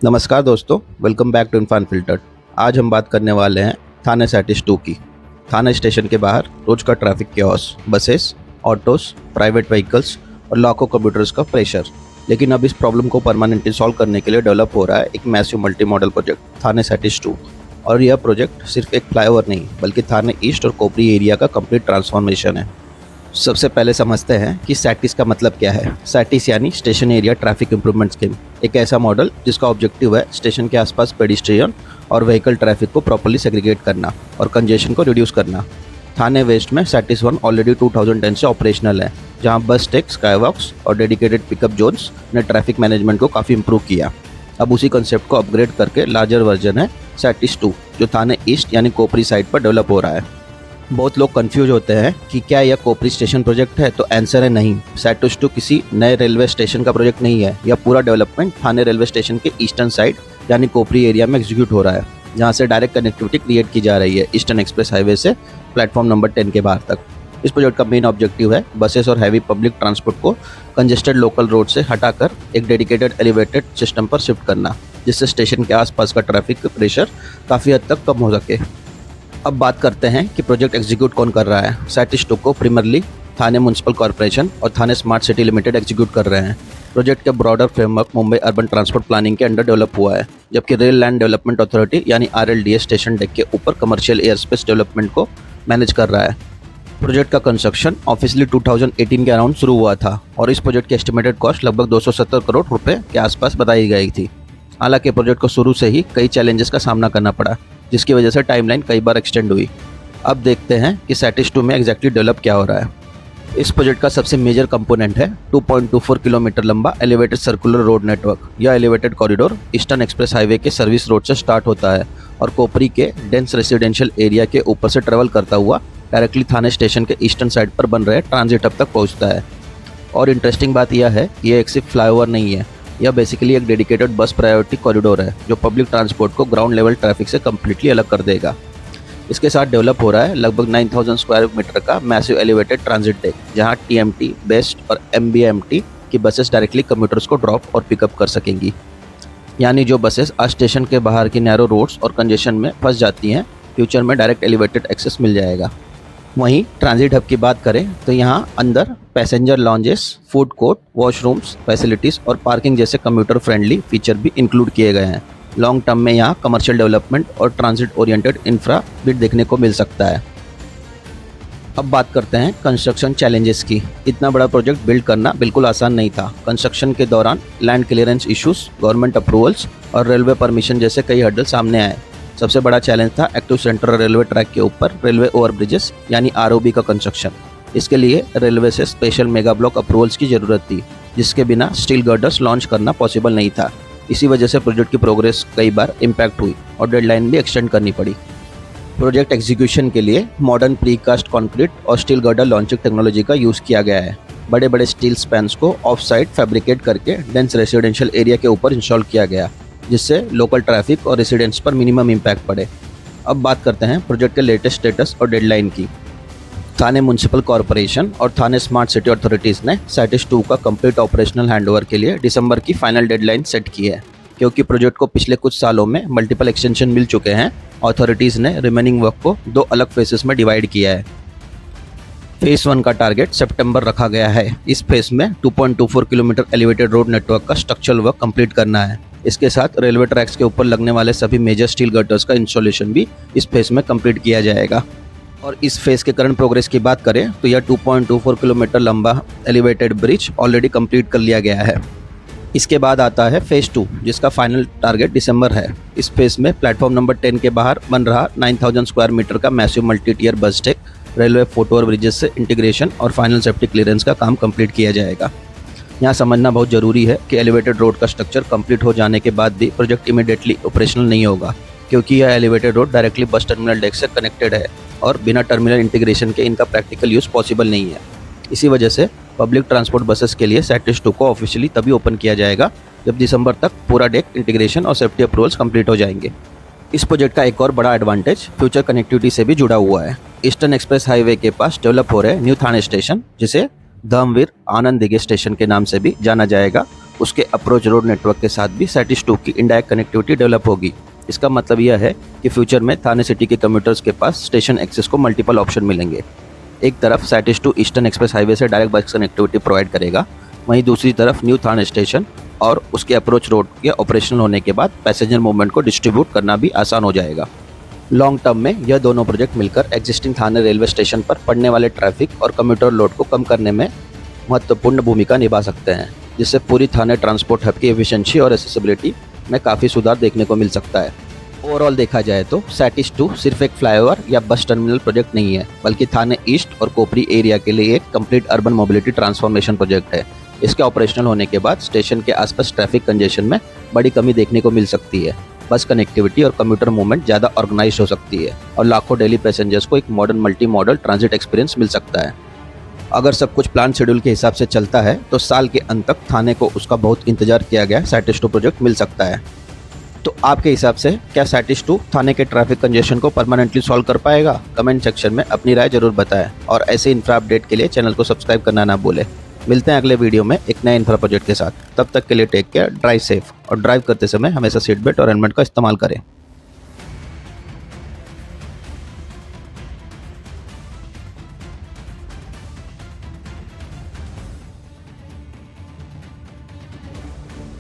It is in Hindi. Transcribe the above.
नमस्कार दोस्तों, वेलकम बैक टू इनफान फिल्टर्ड। आज हम बात करने वाले हैं थाने सैटिस 2 की। थाने स्टेशन के बाहर रोज का traffic chaos, buses, autos, private vehicles और लाखों कंप्यूटर्स का प्रेशर। लेकिन अब इस प्रॉब्लम को परमानेंटली सॉल्व करने के लिए डेवलप हो रहा है एक मैसिव मल्टी मॉडल प्रोजेक्ट थाने सैटिस 2। और यह प्रोजेक्ट सिर्फ एक फ्लाईओवर नहीं बल्कि थाने ईस्ट और कोपरी एरिया का कंप्लीट ट्रांसफॉर्मेशन है। सबसे पहले समझते हैं कि सैटिस का मतलब क्या है। सैटिस यानी station area traffic improvement scheme, एक ऐसा मॉडल जिसका ऑब्जेक्टिव है स्टेशन के आसपास पेडिस्ट्रियन और व्हीकल ट्रैफिक को प्रॉपर्ली सेग्रीगेट करना और कंजेशन को रिड्यूस करना। थाने वेस्ट में सैटिस 1 ऑलरेडी 2010 से ऑपरेशनल है, जहां बस टेक, स्काईवॉक्स और डेडिकेटेड पिकअप जोन्स ने ट्रैफिक मैनेजमेंट को काफ़ी इंप्रूव किया। अब उसी कंसेप्ट को अपग्रेड करके लार्जर वर्जन है सैटिस 2, जो थाने ईस्ट यानी कोपरी साइड पर डेवलप हो रहा है। बहुत लोग कंफ्यूज होते हैं कि क्या यह कोपरी स्टेशन प्रोजेक्ट है, तो आंसर है नहीं। सैटिस 2 किसी नए रेलवे स्टेशन का प्रोजेक्ट नहीं है। यह पूरा डेवलपमेंट थाने रेलवे स्टेशन के ईस्टर्न साइड यानी कोपरी एरिया में एग्जीक्यूट हो रहा है, जहां से डायरेक्ट कनेक्टिविटी क्रिएट की जा रही है ईस्टर्न एक्सप्रेस हाईवे से प्लेटफॉर्म नंबर 10 के बाहर तक। इस प्रोजेक्ट का मेन ऑब्जेक्टिव है बसेस और हैवी पब्लिक ट्रांसपोर्ट को कंजेस्टेड लोकल रोड से हटाकर एक डेडिकेटेड एलिवेटेड सिस्टम पर शिफ्ट करना, जिससे स्टेशन के आसपास का ट्रैफिक प्रेशर काफ़ी हद तक कम हो सके। अब बात करते हैं कि प्रोजेक्ट एग्जीक्यूट कौन कर रहा है। सैटिस 2 को प्रीमियरली थाने म्युनिसिपल कॉर्पोरेशन और थाने स्मार्ट सिटी लिमिटेड एग्जीक्यूट कर रहे हैं। प्रोजेक्ट का broader framework Mumbai urban transport planning के अंडर डेवलप हुआ है, जबकि रेल लैंड डेवलपमेंट अथॉरिटी यानी RLDA स्टेशन डेक के ऊपर कमर्शियल एयर स्पेस डेवलपमेंट को मैनेज कर रहा है। प्रोजेक्ट का कंस्ट्रक्शन ऑफिशियली 2018 के अराउंड शुरू हुआ था और इस प्रोजेक्ट की एस्टिमेटेड कॉस्ट लगभग 270 करोड़ रुपए के आसपास बताई गई थी। हालांकि प्रोजेक्ट को शुरू से ही कई चैलेंजेस का सामना करना पड़ा, जिसकी वजह से टाइमलाइन कई बार एक्सटेंड हुई। अब देखते हैं कि सैटिस 2 में एग्जैक्टली डेवलप क्या हो रहा है। इस प्रोजेक्ट का सबसे मेजर कंपोनेंट है 2.24 किलोमीटर लंबा एलिवेटेड सर्कुलर रोड नेटवर्क। यह elevated corridor eastern express highway के सर्विस रोड से स्टार्ट होता है और कोपरी के डेंस रेसिडेंशियल एरिया के ऊपर से ट्रेवल करता हुआ डायरेक्टली थाने स्टेशन के ईस्टर्न साइड पर बन रहे ट्रांजिट हब तक पहुंचता है। और इंटरेस्टिंग बात यह है कि यह एक सिर्फ फ्लाईओवर नहीं है, यह बेसिकली एक डेडिकेटेड बस प्रायोरिटी कॉरिडोर है जो पब्लिक ट्रांसपोर्ट को ग्राउंड लेवल ट्रैफिक से कम्प्लीटली अलग कर देगा। इसके साथ डेवलप हो रहा है लगभग 9000 स्क्वायर मीटर का मैसिव एलिवेटेड ट्रांजिट डेक, जहां TMT, बेस्ट और MBMT की बसेस डायरेक्टली कम्यूटर्स को ड्रॉप और पिकअप कर सकेंगी। यानी जो बसेस आज स्टेशन के बाहर की नैरो रोड्स और कंजेशन में फंस जाती हैं, फ्यूचर में डायरेक्ट एलिवेटेड एक्सेस मिल जाएगा। वहीं ट्रांजिट हब की बात करें तो यहाँ अंदर passenger lounges, food court, washrooms, facilities और पार्किंग जैसे कम्यूटर फ्रेंडली फीचर भी इंक्लूड किए गए हैं। लॉन्ग टर्म में यहाँ कमर्शियल डेवलपमेंट और ट्रांजिट ओरिएंटेड इंफ्रा भी देखने को मिल सकता है। अब बात करते हैं कंस्ट्रक्शन चैलेंजेस की। इतना बड़ा प्रोजेक्ट बिल्ड करना बिल्कुल आसान नहीं था। कंस्ट्रक्शन के दौरान land clearance issues, government approvals और रेलवे परमिशन जैसे कई हर्डल सामने आए। सबसे बड़ा चैलेंज था एक्टिव सेंट्रल रेलवे ट्रैक के ऊपर रेलवे ओवरब्रिजेस यानी ROB का कंस्ट्रक्शन। इसके लिए रेलवे से स्पेशल मेगा ब्लॉक अप्रूवल्स की ज़रूरत थी, जिसके बिना स्टील गर्डर्स लॉन्च करना पॉसिबल नहीं था। इसी वजह से प्रोजेक्ट की प्रोग्रेस कई बार इम्पैक्ट हुई और डेडलाइन भी एक्सटेंड करनी पड़ी। प्रोजेक्ट एग्जीक्यूशन के लिए मॉडर्न प्रीकास्ट कंक्रीट और स्टील गर्डर लॉन्चिंग टेक्नोलॉजी का यूज़ किया गया है। बड़े बड़े स्टील स्पैन्स को ऑफ साइड फैब्रिकेट करके डेंस रेसिडेंशियल एरिया के ऊपर इंस्टॉल किया गया, जिससे लोकल ट्रैफिक और रेसिडेंट्स पर मिनिमम इम्पैक्ट पड़े। अब बात करते हैं प्रोजेक्ट के लेटेस्ट स्टेटस और डेडलाइन की। थाने म्युनिसिपल कॉर्पोरेशन और थाने स्मार्ट सिटी अथॉरिटीज़ ने सैटिस 2 का कंप्लीट ऑपरेशनल हैंडओवर के लिए दिसंबर की फाइनल डेडलाइन सेट की है। क्योंकि प्रोजेक्ट को पिछले कुछ सालों में मल्टीपल एक्सटेंशन मिल चुके हैं, अथॉरिटीज़ ने रिमेनिंग वर्क को 2 अलग फेजेस में डिवाइड किया है। फेज 1 का टारगेट सितंबर रखा गया है। इस फेज में 2.24 किलोमीटर एलिवेटेड रोड नेटवर्क का स्ट्रक्चरल वर्क कंप्लीट करना है। इसके साथ रेलवे ट्रैक्स के ऊपर लगने वाले सभी मेजर स्टील गर्डर्स का इंस्टॉलेशन भी इस फेज में कंप्लीट किया जाएगा। और इस फेज के करंट प्रोग्रेस की बात करें तो यह 2.24 किलोमीटर लंबा एलिवेटेड ब्रिज ऑलरेडी कंप्लीट कर लिया गया है। इसके बाद आता है फेज 2, जिसका फाइनल टारगेट दिसंबर है। इस फेज में प्लेटफॉर्म नंबर 10 के बाहर बन रहा 9000 स्क्वायर मीटर का मैसिव मल्टी टियर बस डेक, रेलवे फुटओवर ब्रिजेस से इंटीग्रेशन और फाइनल सेफ्टी क्लियरेंस का काम कंप्लीट किया जाएगा। यहाँ समझना बहुत ज़रूरी है कि एलिवेटेड रोड का स्ट्रक्चर कंप्लीट हो जाने के बाद भी प्रोजेक्ट इमीडिएटली ऑपरेशनल नहीं होगा, क्योंकि यह elevated road directly bus terminal deck से कनेक्टेड है और बिना टर्मिनल इंटीग्रेशन के इनका प्रैक्टिकल यूज़ पॉसिबल नहीं है। इसी वजह से पब्लिक ट्रांसपोर्ट बसेस के लिए सैटिस 2 को ऑफिशियली तभी ओपन किया जाएगा जब दिसंबर तक पूरा डेक इंटीग्रेशन और सेफ्टी अप्रूवल्स कंप्लीट हो जाएंगे। इस प्रोजेक्ट का एक और बड़ा एडवांटेज फ्यूचर कनेक्टिविटी से भी जुड़ा हुआ है। ईस्टर्न एक्सप्रेस हाईवे के पास डेवलप हो रहे न्यू थाने स्टेशन, जिसे धर्मवीर आनंद दिघे स्टेशन के नाम से भी जाना जाएगा, उसके अप्रोच रोड नेटवर्क के साथ भी सैटिस 2 की इनडायरेक्ट कनेक्टिविटी डेवलप होगी। इसका मतलब यह है कि फ्यूचर में थाने सिटी के कम्यूटर्स के पास स्टेशन एक्सेस को मल्टीपल ऑप्शन मिलेंगे। एक तरफ सैटिस 2 ईस्टर्न एक्सप्रेस हाईवे से डायरेक्ट बस कनेक्टिविटी प्रोवाइड करेगा, वहीं दूसरी तरफ न्यू थाने स्टेशन और उसके अप्रोच रोड के ऑपरेशनल होने के बाद पैसेंजर मूवमेंट को डिस्ट्रीब्यूट करना भी आसान हो जाएगा। लॉन्ग टर्म में यह दोनों प्रोजेक्ट मिलकर एग्जिस्टिंग थाने रेलवे स्टेशन पर पड़ने वाले ट्रैफिक और कम्यूटर लोड को कम करने में महत्वपूर्ण भूमिका निभा सकते हैं, जिससे पूरी थाने ट्रांसपोर्ट हब की एफिशिएंसी और एक्सेसिबिलिटी में काफ़ी सुधार देखने को मिल सकता है। ओवरऑल देखा जाए तो सैटिस 2 सिर्फ एक फ्लाईओवर या बस टर्मिनल प्रोजेक्ट नहीं है, बल्कि थाने ईस्ट और कोपरी एरिया के लिए एक complete urban mobility transformation project है। इसके ऑपरेशनल होने के बाद स्टेशन के आसपास ट्रैफिक कंजेशन में बड़ी कमी देखने को मिल सकती है, बस कनेक्टिविटी और कम्यूटर मूवमेंट ज़्यादा ऑर्गेनाइज हो सकती है और लाखों डेली पैसेंजर्स को एक modern multi modal transit experience मिल सकता है। अगर सब कुछ प्लान शेड्यूल के हिसाब से चलता है तो साल के अंत तक थाने को उसका बहुत इंतजार किया गया सैटिस 2 प्रोजेक्ट मिल सकता है। तो आपके हिसाब से क्या सैटिस 2 थाने के ट्रैफिक कंजेशन को परमानेंटली सॉल्व कर पाएगा? कमेंट सेक्शन में अपनी राय जरूर बताएं और ऐसे इंफ्रा अपडेट के लिए चैनल को सब्सक्राइब करना ना भूलें। मिलते हैं अगले वीडियो में एक नए इंफ्रा प्रोजेक्ट के साथ। तब तक के लिए टेक केयर, ड्राइव सेफ और ड्राइव करते समय हमेशा सीट बेल्ट और हेलमेट का इस्तेमाल करें।